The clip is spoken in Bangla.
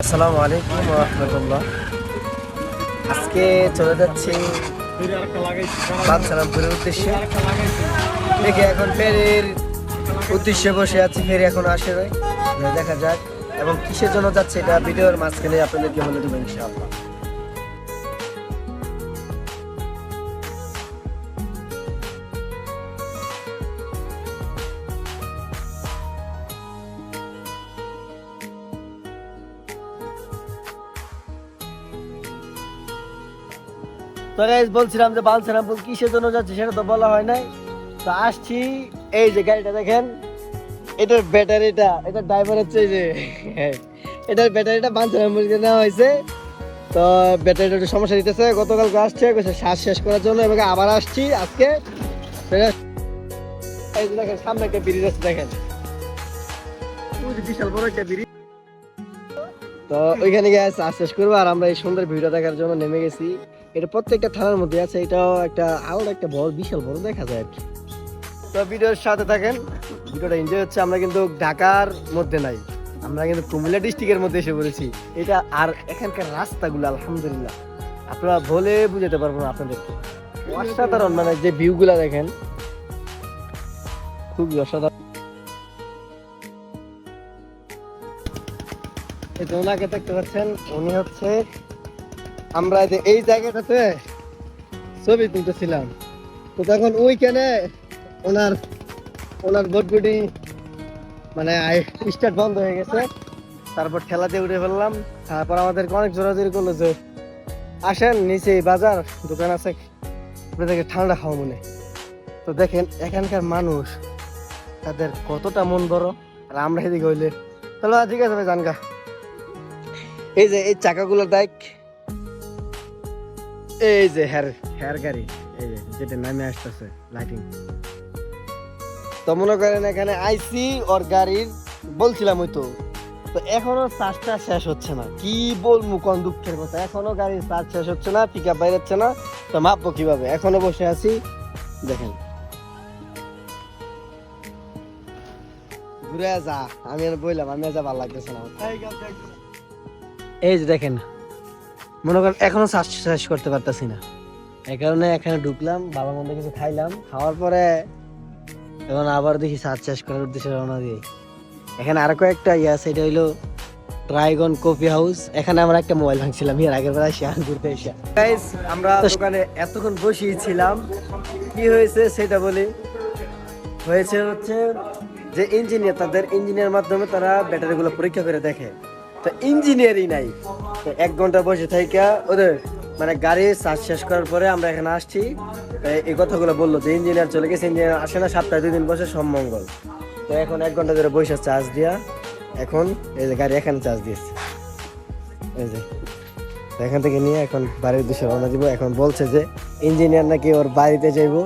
আসসালামু আলাইকুম ওয়া রাহমাতুল্লাহ। আজকে চলে যাচ্ছি বাদশাহপুরের উদ্দেশ্যে। দেখে এখন ফেরির উদ্দেশ্যে বসে আছি, ফেরি এখন আসে নাই, দেখা যাক এবং কিসের জন্য যাচ্ছে এটা ভিডিওর মাঝখানে আপনাদেরকে বলে দেবো ইনশাআল্লাহ। তো গাইস বলছিলাম যে বালসারামপুর কিসের জন্য যাচ্ছে সেটা তো বলা হয় নাই। তো আসছি, এই যে গাড়িটা দেখেন, এটার ব্যাটারিটা, এটার ড্রাইভার হচ্ছে এই যে এটার ব্যাটারিটা বালসারামপুর নেওয়া হয়েছে। তো ব্যাটারিটা একটু সমস্যা দিতেছে, গতকালকে আসছে শ্বাস শেষ করার জন্য, এবং আবার আসছি আজকে। এই যে দেখেন সামনে একটা ব্রিজ আছে, দেখেন বিশাল বড় একটা ব্রিজ। তো ওইখানে গিয়ে শ্বাস শেষ করবো, আর আমরা এই সুন্দর ভিডিও দেখার জন্য নেমে গেছি। এটা প্রত্যেকটা থানার মধ্যে আছে, এটাও একটা আলাদা একটা বড় বিশাল বড় দেখা যায় আর কি। তো ভিডিওর সাথে থাকেন, ভিডিওটা এনজয় হচ্ছে। আমরা কিন্তু ঢাকার মধ্যে নাই, আমরা কিন্তু কুমিল্লা ডিস্ট্রিক্টের মধ্যে এসে পড়েছি। এটা আর এখানকার রাস্তাগুলো আলহামদুলিল্লাহ আপনারা বলে বুঝাতে পারবো না আপনাদেরকে, অসাধারণ। মানে যে ভিউগুলা দেখেন খুবই অসাধারণ। এই যে ওনাকে দেখতে পাচ্ছেন, উনি হচ্ছে, আমরা এই জায়গাটাতে ছবি তুলতেছিলাম। তো তখন ওইখানে ওনার ওনার বোটগুটি মানে স্টার্ট বন্ধ হয়ে গেছে। তারপর ঠেলা দিয়ে উঠে ফেললাম। তারপর আমাদেরকে অনেক জোরাজোরি করলো যে আসেন নিচে বাজার দোকান আছে, আপনাদেরকে ঠান্ডা খাওয়া মনে। তো দেখেন এখানকার মানুষ, তাদের কতটা মন বড়। আর আমরা এদিকে হইলে চলো ঠিক আছে ভাই জানগা। এই যে এই চাকাগুলো দেখ, এই যে হেয়ার গাড়ি, এই যে যেটা নামে আসতেছে লাইটিং। তো মনে করেন এখানে আইসি ওর গাড়ির বলছিলাম ওই তো এখনো চার্জটা শেষ হচ্ছে না। কি বলবো, কোন দুঃখের কথা, এখনো গাড়ির চার্জ শেষ হচ্ছে না, পিক আপ বাইরেচ্ছে না। তো মাপবো কিভাবে, এখনো বসে আছি। দেখেন ঘুরে যা, আমি আর বললাম আমি যা ভালো লাগতেছে না। এই যে দেখেন মনে করেন এখনো চার্জ শেষ করতে পারতেছি না, এই কারণে এখানে ঢুকলাম, ভালো মন্দ কিছু খাইলাম, খাওয়ার পরে এখন আবার দেখি চার্জ শেষ করার উদ্দেশ্যে রওনা দিই। এখানে আরো কয়েকটা ইয়ে আছে, এটা হইলো ড্রাগন কফি হাউস। এখানে আমরা একটা মোবাইল ভাঙছিলাম এর আগের বার আসি ঘুরতে এসে। গাইস আমরা দোকানে এতক্ষণ বসিয়েছিলাম, কি হয়েছে সেটা বলি। হয়েছে হচ্ছে যে ইঞ্জিনিয়ার, তাদের ইঞ্জিনিয়ার মাধ্যমে তারা ব্যাটারিগুলো পরীক্ষা করে দেখে। তো ইঞ্জিনিয়ারই নাই। তো 1 ঘন্টা বসে থাইকা ওদের মানে গাড়ি চার্জ শেষ করার পরে আমরা এখানে আসছি। এই কথাগুলো বললো যে ইঞ্জিনিয়ার চলে গেছে, ইঞ্জিনিয়ার আসে না, সপ্তাহে 2 দিন বসে, সব মঙ্গল। তো এখন 1 ঘন্টা ধরে বসে চার্জ দিয়া এখন এই যে গাড়ি এখানে চার্জ দিয়েছে। এই যে এখান থেকে নিয়ে এখন বাড়ির উদ্দেশ্যে রওনা দিব। এখন বলছে যে ইঞ্জিনিয়ার নাকি ওর বাড়িতে যাইবো,